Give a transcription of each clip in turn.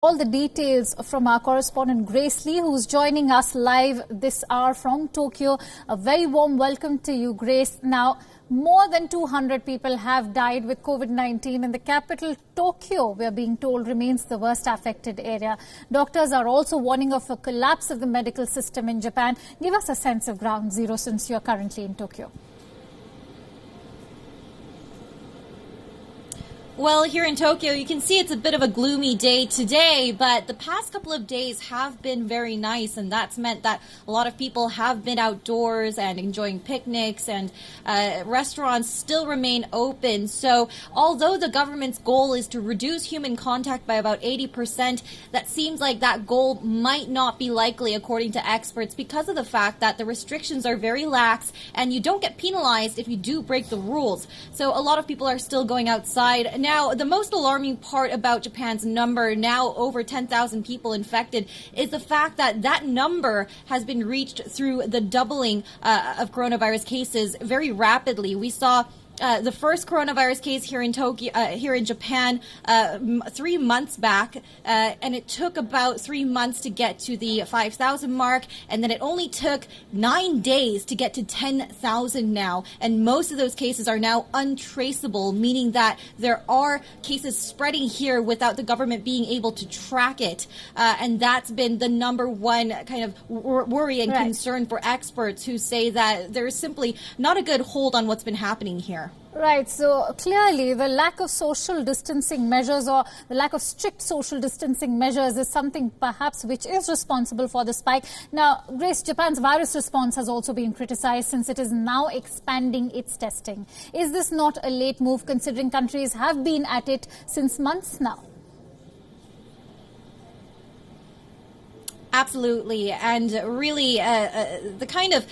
All the details from our correspondent Grace Lee, who's joining us live this hour from Tokyo. A very warm welcome to you, Grace. Now, more than 200 people have died with COVID-19 in the capital, Tokyo, we are being told, remains the worst affected area. Doctors are also warning of a collapse of the medical system in Japan. Give us a sense of ground zero since you're currently in Tokyo. Well, here in Tokyo, you can see it's a bit of a gloomy day today, but the past couple of days have been very nice, and that's meant that a lot of people have been outdoors and enjoying picnics, and restaurants still remain open. So although the government's goal is to reduce human contact by about 80%, that seems like that goal might not be likely, according to experts, because of the fact that the restrictions are very lax and you don't get penalized if you do break the rules. So a lot of people are still going outside. Now, the most alarming part about Japan's number, now over 10,000 people infected, is the fact that that number has been reached through the doubling of coronavirus cases very rapidly. We saw the first coronavirus case here in Tokyo, here in Japan, 3 months back, and it took about 3 months to get to the 5,000 mark, and then it only took 9 days to get to 10,000 now. And most of those cases are now untraceable, meaning that there are cases spreading here without the government being able to track it. And that's been the number one kind of worry and concern for experts, who say that there is simply not a good hold on what's been happening here. Right. So clearly the lack of social distancing measures, or the lack of strict social distancing measures, is something perhaps which is responsible for the spike. Now, Grace, Japan's virus response has also been criticized since it is now expanding its testing. Is this not a late move, considering countries have been at it since months now? Absolutely. And really, the kind of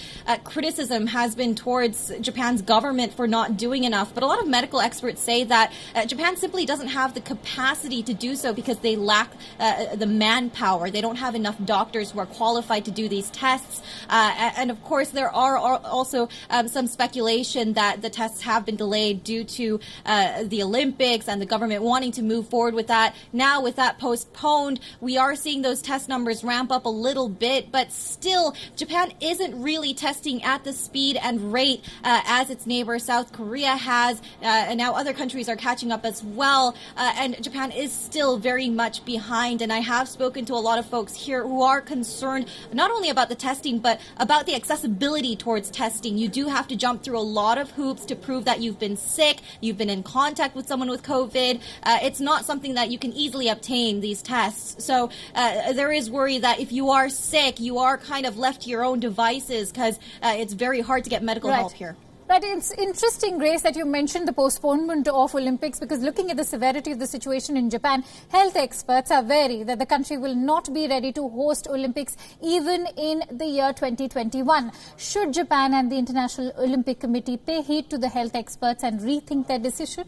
criticism has been towards Japan's government for not doing enough. But a lot of medical experts say that Japan simply doesn't have the capacity to do so because they lack the manpower. They don't have enough doctors who are qualified to do these tests. And of course, there are also some speculation that the tests have been delayed due to the Olympics and the government wanting to move forward with that. Now, with that postponed, we are seeing those test numbers ramp up a little bit, but still Japan isn't really testing at the speed and rate as its neighbor South Korea has, and now other countries are catching up as well, and Japan is still very much behind. And I have spoken to a lot of folks here who are concerned not only about the testing but about the accessibility towards testing. You do have to jump through a lot of hoops to prove that you've been sick, you've been in contact with someone with COVID. It's not something that you can easily obtain, these tests. So there is worry that if you are sick, you are kind of left to your own devices, because it's very hard to get medical help here. Right. It's interesting, Grace, that you mentioned the postponement of Olympics, because looking at the severity of the situation in Japan, health experts are wary that the country will not be ready to host Olympics even in the year 2021. Should Japan and the International Olympic Committee pay heed to the health experts and rethink their decision?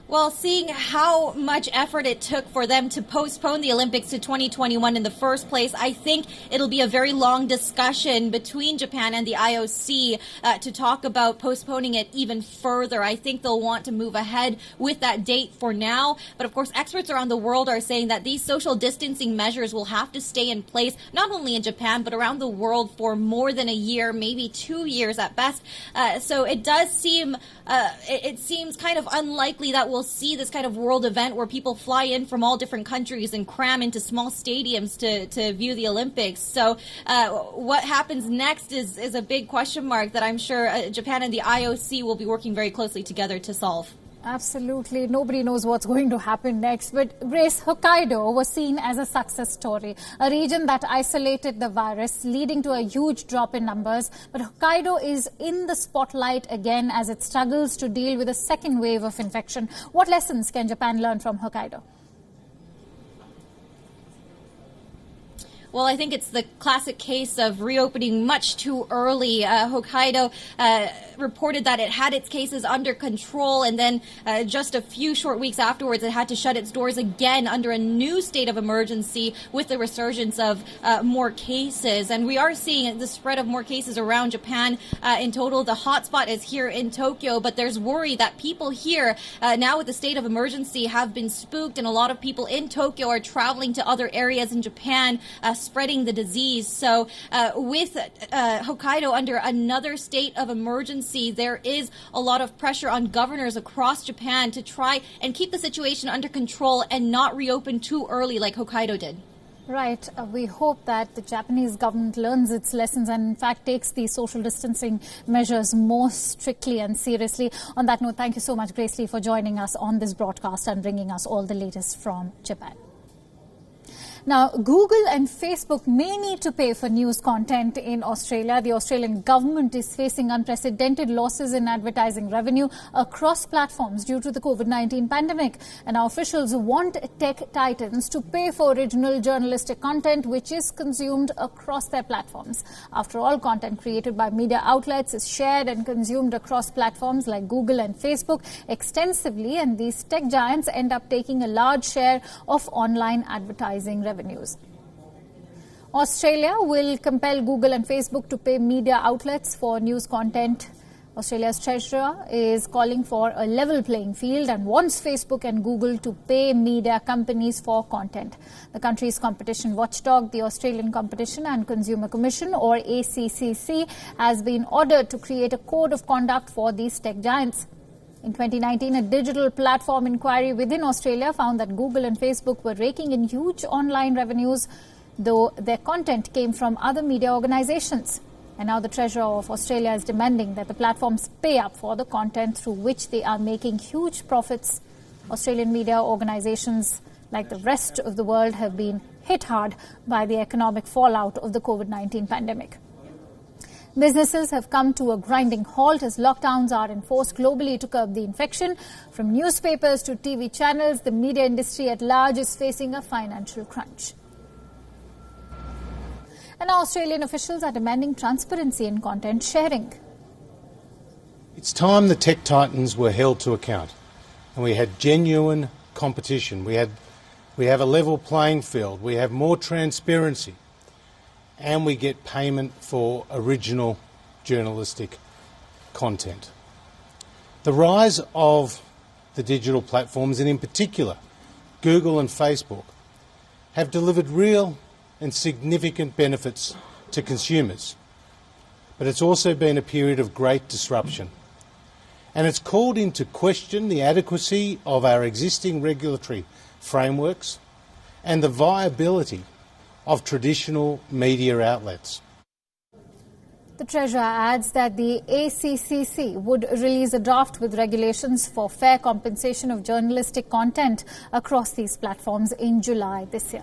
Well, seeing how much effort it took for them to postpone the Olympics to 2021 in the first place, I think it'll be a very long discussion between Japan and the IOC to talk about postponing it even further. I think they'll want to move ahead with that date for now. But of course, experts around the world are saying that these social distancing measures will have to stay in place, not only in Japan, but around the world for more than a year, maybe 2 years at best. So it does seem, it seems kind of unlikely that we'll see this kind of world event where people fly in from all different countries and cram into small stadiums to view the Olympics. So what happens next is a big question mark that I'm sure Japan and the IOC will be working very closely together to solve. Absolutely. Nobody knows what's going to happen next. But Grace, Hokkaido was seen as a success story, a region that isolated the virus, leading to a huge drop in numbers. But Hokkaido is in the spotlight again as it struggles to deal with a second wave of infection. What lessons can Japan learn from Hokkaido? Well, I think it's the classic case of reopening much too early. Hokkaido reported that it had its cases under control, and then just a few short weeks afterwards, it had to shut its doors again under a new state of emergency with the resurgence of more cases. And we are seeing the spread of more cases around Japan. In total, the hotspot is here in Tokyo, but there's worry that people here, now with the state of emergency, have been spooked, and a lot of people in Tokyo are traveling to other areas in Japan, spreading the disease. So with Hokkaido under another state of emergency, there is a lot of pressure on governors across Japan to try and keep the situation under control and not reopen too early like Hokkaido did. Right. We hope that the Japanese government learns its lessons and, in fact, takes these social distancing measures more strictly and seriously. On that note, thank you so much, Grace Lee, for joining us on this broadcast and bringing us all the latest from Japan. Now, Google and Facebook may need to pay for news content in Australia. The Australian government is facing unprecedented losses in advertising revenue across platforms due to the COVID-19 pandemic. And our officials want tech titans to pay for original journalistic content which is consumed across their platforms. After all, content created by media outlets is shared and consumed across platforms like Google and Facebook extensively, and these tech giants end up taking a large share of online advertising revenues. Australia will compel Google and Facebook to pay media outlets for news content. Australia's Treasurer is calling for a level playing field and wants Facebook and Google to pay media companies for content. The country's competition watchdog, the Australian Competition and Consumer Commission, or ACCC, has been ordered to create a code of conduct for these tech giants. In 2019, a digital platform inquiry within Australia found that Google and Facebook were raking in huge online revenues, though their content came from other media organizations. And now the Treasurer of Australia is demanding that the platforms pay up for the content through which they are making huge profits. Australian media organizations, like the rest of the world, have been hit hard by the economic fallout of the COVID-19 pandemic. Businesses have come to a grinding halt as lockdowns are enforced globally to curb the infection. From newspapers to TV channels, the media industry at large is facing a financial crunch. And now Australian officials are demanding transparency in content sharing. It's time the tech titans were held to account and we had genuine competition. We have a level playing field. We have more transparency. And we get payment for original journalistic content. The rise of the digital platforms, and in particular Google and Facebook, have delivered real and significant benefits to consumers. But it's also been a period of great disruption. And it's called into question the adequacy of our existing regulatory frameworks and the viability of traditional media outlets. The Treasurer adds that the ACCC would release a draft with regulations for fair compensation of journalistic content across these platforms in July this year.